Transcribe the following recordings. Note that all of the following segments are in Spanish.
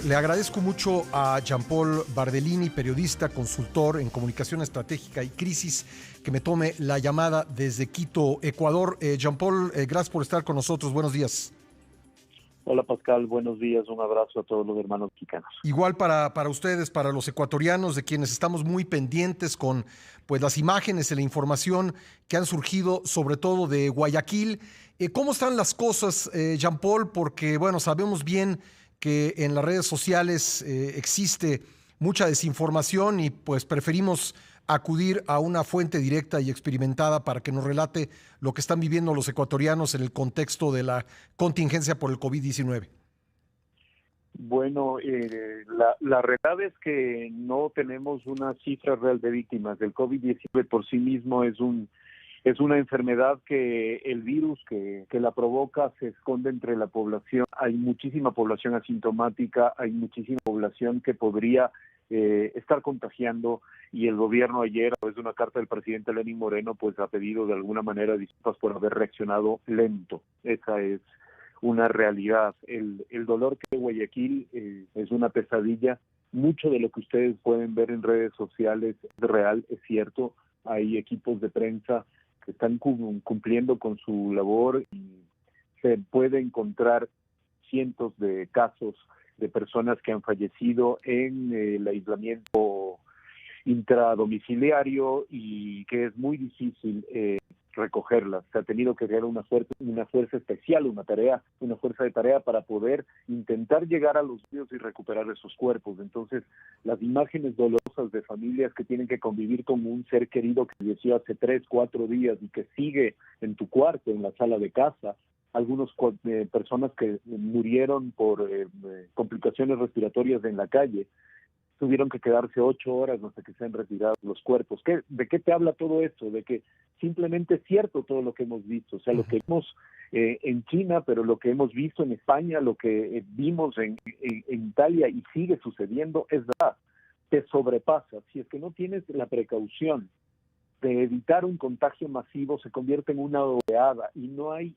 Le agradezco mucho a Jean-Paul Bardellini, periodista, consultor en comunicación estratégica y crisis, que me tome la llamada desde Quito, Ecuador. Jean-Paul, gracias por estar con nosotros. Buenos días. Hola Pascal, buenos días, un abrazo a todos los hermanos mexicanos. Igual para ustedes, para los ecuatorianos, de quienes estamos muy pendientes con pues, las imágenes y la información que han surgido, sobre todo de Guayaquil. ¿Cómo están las cosas, Jean-Paul? Porque, bueno, sabemos bien que en las redes sociales existe mucha desinformación y pues preferimos acudir a una fuente directa y experimentada para que nos relate lo que están viviendo los ecuatorianos en el contexto de la contingencia por el COVID-19. Bueno, la realidad es que no tenemos una cifra real de víctimas. El COVID-19 por sí mismo es una enfermedad que el virus que la provoca se esconde entre la población. Hay muchísima población asintomática, hay muchísima población que podría estar contagiando, y el gobierno ayer, a través de una carta del presidente Lenín Moreno, pues ha pedido de alguna manera disculpas por haber reaccionado lento. Esa es una realidad. El dolor que hay en Guayaquil es una pesadilla. Mucho de lo que ustedes pueden ver en redes sociales es real, es cierto. Hay equipos de prensa que están cumpliendo con su labor y se puede encontrar cientos de casos de personas que han fallecido en el aislamiento intradomiciliario y que es muy difícil recogerlas. Se ha tenido que crear una fuerza especial, una fuerza de tarea para poder intentar llegar a los niños y recuperar esos cuerpos. Entonces, las imágenes dolorosas de familias que tienen que convivir con un ser querido que falleció hace 3, 4 días y que sigue en tu cuarto, en la sala de casa, algunas personas que murieron por complicaciones respiratorias en la calle, tuvieron que quedarse 8 horas hasta que se han retirado los cuerpos. ¿De qué te habla todo esto? De que simplemente es cierto todo lo que hemos visto, o sea, lo que vimos en China, pero lo que hemos visto en España, lo que vimos en Italia y sigue sucediendo, es verdad, te sobrepasa. Si es que no tienes la precaución de evitar un contagio masivo, se convierte en una oleada y no hay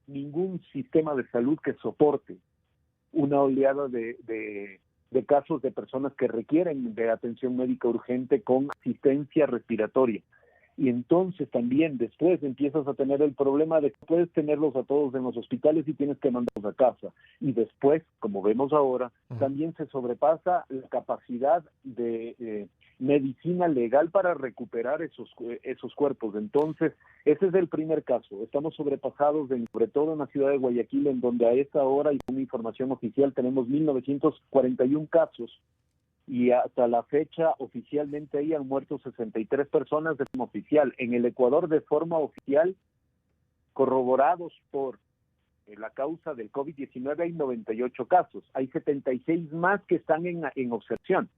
ningún sistema de salud que soporte una oleada de casos de personas que requieren de atención médica urgente con asistencia respiratoria. Y entonces también después empiezas a tener el problema de que puedes tenerlos a todos en los hospitales y tienes que mandarlos a casa. Y después, como vemos ahora, también se sobrepasa la capacidad de medicina legal para recuperar esos cuerpos. Entonces, ese es el primer caso. Estamos sobrepasados, sobre todo en la ciudad de Guayaquil, en donde a esta hora, y con información oficial, tenemos 1.941 casos. Y hasta la fecha oficialmente ahí han muerto 63 personas de forma oficial. En el Ecuador, de forma oficial, corroborados por la causa del COVID-19, hay 98 casos. Hay 76 más que están en observación,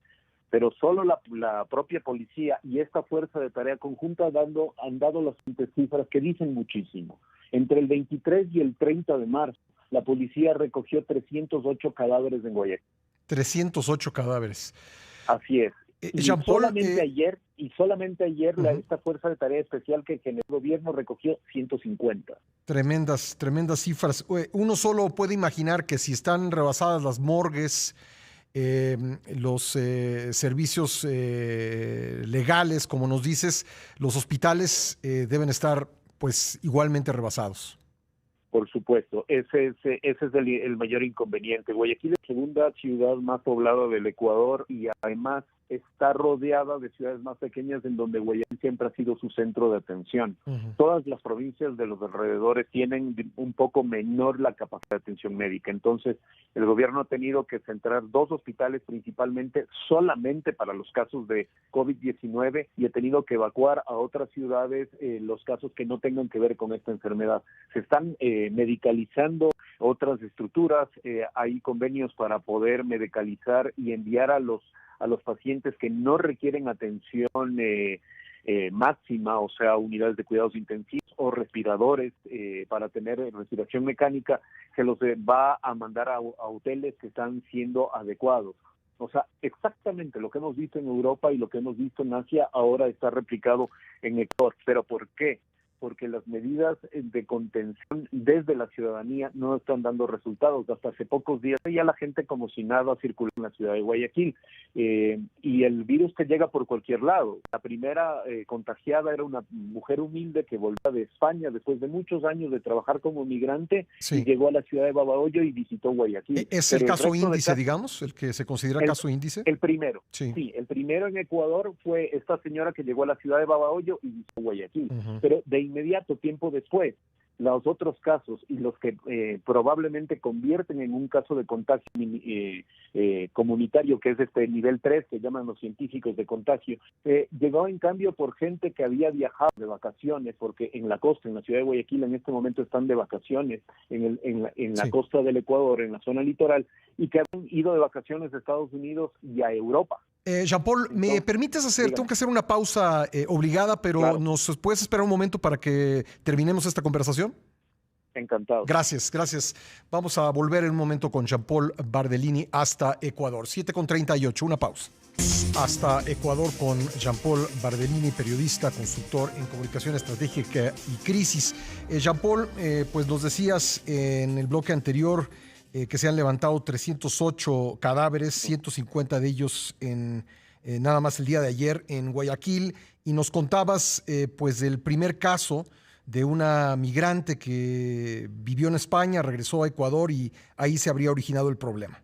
pero solo la propia policía y esta fuerza de tarea conjunta han dado las siguientes cifras que dicen muchísimo. Entre el 23 y el 30 de marzo, la policía recogió 308 cadáveres en Guayaquil. 308 cadáveres. Así es. Y solamente ayer, uh-huh, esta fuerza de tarea especial que generó el gobierno recogió 150. Tremendas cifras. Uno solo puede imaginar que si están rebasadas las morgues, los servicios legales, como nos dices, los hospitales deben estar pues igualmente rebasados. Por supuesto, ese es el mayor inconveniente. Guayaquil es la segunda ciudad más poblada del Ecuador y además está rodeada de ciudades más pequeñas en donde Guayaquil siempre ha sido su centro de atención. Uh-huh. Todas las provincias de los alrededores tienen un poco menor la capacidad de atención médica. Entonces, el gobierno ha tenido que centrar 2 hospitales principalmente solamente para los casos de COVID-19 y ha tenido que evacuar a otras ciudades los casos que no tengan que ver con esta enfermedad. Se están medicalizando otras estructuras, hay convenios para poder medicalizar y enviar a los pacientes que no requieren atención máxima, o sea, unidades de cuidados intensivos o respiradores para tener respiración mecánica, se los va a mandar a hoteles que están siendo adecuados. O sea, exactamente lo que hemos visto en Europa y lo que hemos visto en Asia ahora está replicado en Ecuador. ¿Pero por qué? porque las medidas de contención desde la ciudadanía no están dando resultados. Hasta hace pocos días ya la gente como si nada circuló en la ciudad de Guayaquil, y el virus te llega por cualquier lado. La primera contagiada era una mujer humilde que volvía de España después de muchos años de trabajar como migrante, Sí. y llegó a la ciudad de Babahoyo y visitó Guayaquil. ¿Es el caso índice, digamos, el que se considera caso índice? El primero, sí. El primero en Ecuador fue esta señora que llegó a la ciudad de Babahoyo y visitó Guayaquil. Pero de inmediato, tiempo después, los otros casos y los que probablemente convierten en un caso de contagio comunitario, que es este nivel 3, que llaman los científicos de contagio, llegó en cambio por gente que había viajado de vacaciones, porque en la costa, en la ciudad de Guayaquil, en este momento están de vacaciones en la costa del Ecuador, en la zona litoral, y que han ido de vacaciones a Estados Unidos y a Europa. Jean-Paul, ¿me permites tengo que hacer una pausa obligada, pero claro, ¿nos puedes esperar un momento para que terminemos esta conversación? Encantado. Gracias. Vamos a volver en un momento con Jean-Paul Bardellini hasta Ecuador. 7:38, una pausa. Hasta Ecuador con Jean-Paul Bardellini, periodista, consultor en comunicación estratégica y crisis. Jean-Paul, pues nos decías en el bloque anterior que se han levantado 308 cadáveres, 150 de ellos en nada más el día de ayer en Guayaquil, y nos contabas pues del primer caso de una migrante que vivió en España, regresó a Ecuador y ahí se habría originado el problema.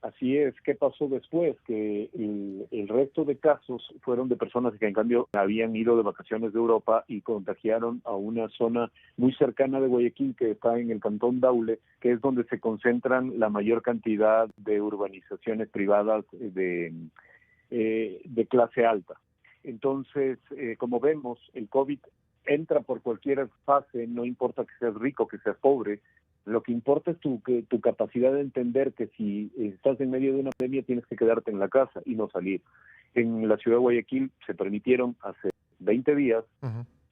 Así es. ¿Qué pasó después? Que el resto de casos fueron de personas que en cambio habían ido de vacaciones de Europa y contagiaron a una zona muy cercana de Guayaquil, que está en el cantón Daule, que es donde se concentran la mayor cantidad de urbanizaciones privadas de clase alta. Entonces, como vemos, el COVID entra por cualquier fase, no importa que seas rico, que seas pobre. Lo que importa es tu capacidad de entender que si estás en medio de una pandemia tienes que quedarte en la casa y no salir. En la ciudad de Guayaquil se permitieron hace 20 días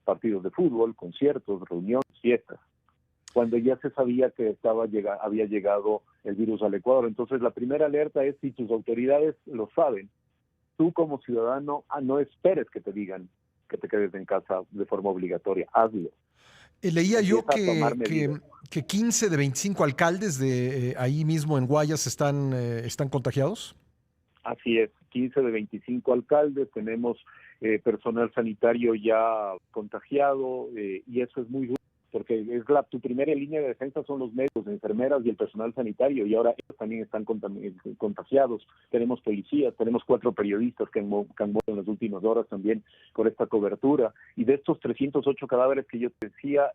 partidos de fútbol, conciertos, reuniones, fiestas, cuando ya se sabía que había llegado el virus al Ecuador. Entonces la primera alerta es, si tus autoridades lo saben, tú como ciudadano no esperes que te digan que te quedes en casa de forma obligatoria, hazlo. Leía yo que 15 de 25 alcaldes de ahí mismo en Guayas están contagiados. Así es, 15 de 25 alcaldes, tenemos personal sanitario ya contagiado, y eso es muy duro, porque es tu primera línea de defensa son los médicos, enfermeras y el personal sanitario, y ahora ellos también están contagiados. Tenemos policías, tenemos 4 periodistas que han muerto en las últimas horas también por esta cobertura, y de estos 308 cadáveres que yo te decía,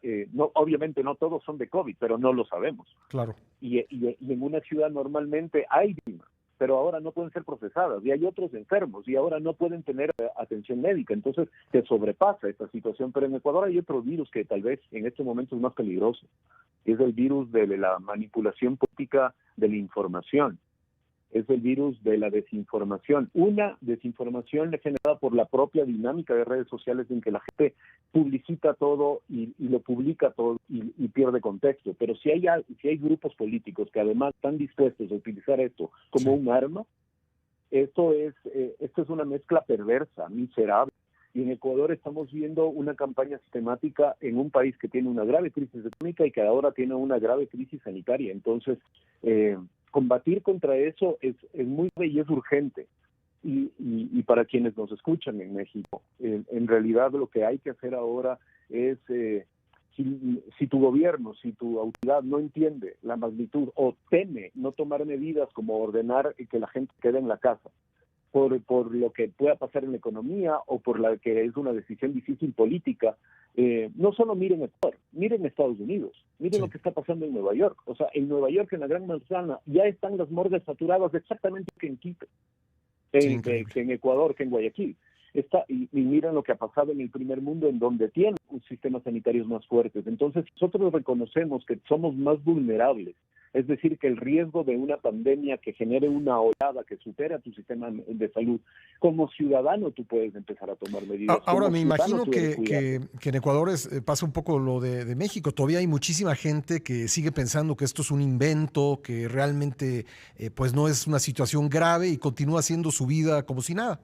obviamente no todos son de COVID, pero no lo sabemos. Claro. Y en una ciudad normalmente hay víctimas, pero ahora no pueden ser procesadas, y hay otros enfermos, y ahora no pueden tener atención médica. Entonces te sobrepasa esta situación. Pero en Ecuador hay otro virus que tal vez en este momento es más peligroso, es el virus de la manipulación política de la información, es el virus de la desinformación, una desinformación generada por la propia dinámica de redes sociales, en que la gente publicita todo y lo publica todo y pierde contexto. Pero si hay grupos políticos que además están dispuestos a utilizar esto como un arma, esto es una mezcla perversa, miserable. Y en Ecuador estamos viendo una campaña sistemática en un país que tiene una grave crisis económica y que ahora tiene una grave crisis sanitaria. Entonces, combatir contra eso es muy grave y es urgente. Y para quienes nos escuchan en México, en realidad lo que hay que hacer ahora es, si tu gobierno, si tu autoridad no entiende la magnitud o teme no tomar medidas como ordenar que la gente quede en la casa, por lo que pueda pasar en la economía o por la que es una decisión difícil política, no solo miren Ecuador, miren Estados Unidos, miren lo que está pasando en Nueva York. O sea, en Nueva York, en la Gran Manzana, ya están las morgues saturadas exactamente que en Quito, que en Ecuador, que en Guayaquil. Y miren lo que ha pasado en el primer mundo, en donde tienen sistemas sanitarios más fuertes. Entonces, nosotros reconocemos que somos más vulnerables. Es decir, que el riesgo de una pandemia que genere una olada que supera tu sistema de salud, como ciudadano tú puedes empezar a tomar medidas. Ahora, me imagino que en Ecuador pasa un poco lo de México. Todavía hay muchísima gente que sigue pensando que esto es un invento, que realmente pues no es una situación grave, y continúa haciendo su vida como si nada.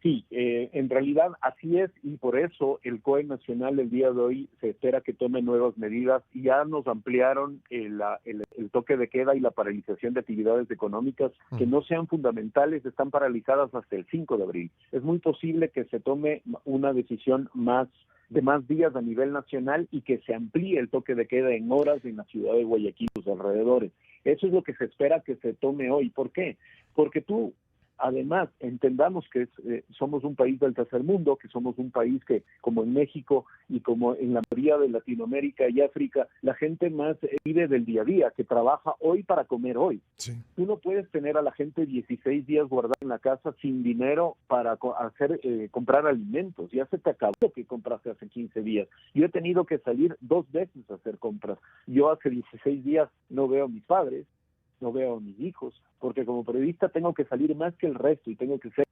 Sí, en realidad así es, y por eso el COE Nacional el día de hoy se espera que tome nuevas medidas. Ya nos ampliaron el toque de queda y la paralización de actividades económicas que no sean fundamentales, están paralizadas hasta el 5 de abril. Es muy posible que se tome una decisión de más días a nivel nacional y que se amplíe el toque de queda en horas en la ciudad de Guayaquil y sus alrededores. Eso es lo que se espera que se tome hoy. ¿Por qué? Porque además, entendamos que somos un país del tercer mundo, que somos un país que, como en México y como en la mayoría de Latinoamérica y África, la gente más vive del día a día, que trabaja hoy para comer hoy. Sí. Tú no puedes tener a la gente 16 días guardada en la casa sin dinero para comprar alimentos. Ya se te acabó lo que compraste hace 15 días. Yo he tenido que salir 2 veces a hacer compras. Yo hace 16 días no veo a mis padres, no veo a mis hijos, porque como periodista tengo que salir más que el resto y tengo que ser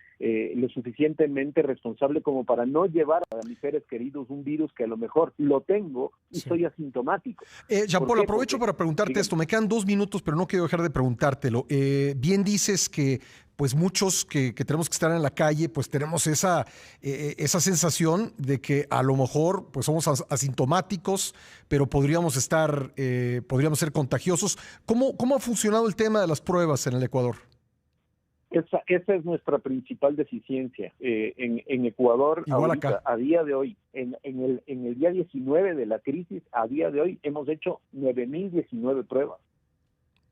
lo suficientemente responsable como para no llevar a mis seres queridos un virus que a lo mejor lo tengo y soy asintomático. Jean-Paul, aprovecho para preguntarte esto. Me quedan 2 minutos, pero no quiero dejar de preguntártelo. Bien dices que pues muchos que tenemos que estar en la calle, pues tenemos esa sensación de que a lo mejor pues somos asintomáticos, pero podríamos ser contagiosos. ¿Cómo ha funcionado el tema de las pruebas en el Ecuador? Esa es nuestra principal deficiencia. En Ecuador, ahorita, a día de hoy, en el día 19 de la crisis, a día de hoy hemos hecho 9.019 pruebas.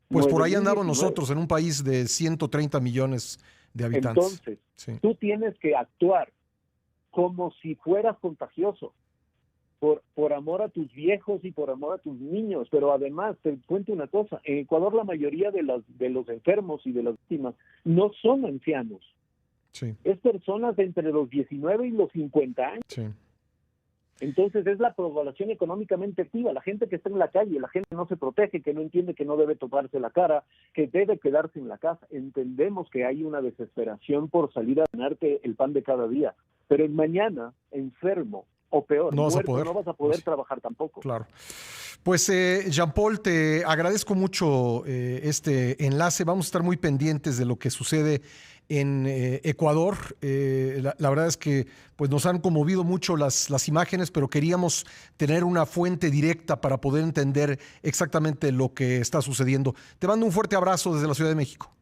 Pues por ahí andamos nosotros, en un país de 130 millones de habitantes. Entonces, tú tienes que actuar como si fueras contagioso, por amor a tus viejos y por amor a tus niños. Pero además, te cuento una cosa, en Ecuador la mayoría de los enfermos y de las víctimas no son ancianos. Sí. Es personas entre los 19 y los 50 años. Sí. Entonces es la población económicamente activa, la gente que está en la calle, la gente que no se protege, que no entiende que no debe tocarse la cara, que debe quedarse en la casa. Entendemos que hay una desesperación por salir a ganarte el pan de cada día, pero mañana, enfermo o peor, no vas a poder trabajar tampoco. Claro. Pues Jean-Paul, te agradezco mucho este enlace. Vamos a estar muy pendientes de lo que sucede en Ecuador. La verdad es que pues, nos han conmovido mucho las imágenes, pero queríamos tener una fuente directa para poder entender exactamente lo que está sucediendo. Te mando un fuerte abrazo desde la Ciudad de México.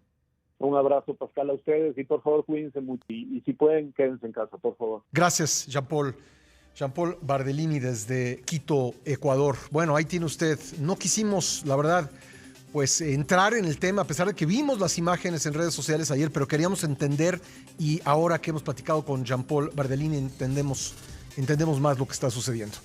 Un abrazo, Pascal, a ustedes y por favor cuídense mucho y si pueden, quédense en casa, por favor. Gracias, Jean-Paul. Jean-Paul Bardellini desde Quito, Ecuador. Bueno, ahí tiene usted. No quisimos, la verdad, pues entrar en el tema, a pesar de que vimos las imágenes en redes sociales ayer, pero queríamos entender y ahora que hemos platicado con Jean-Paul Bardellini entendemos más lo que está sucediendo.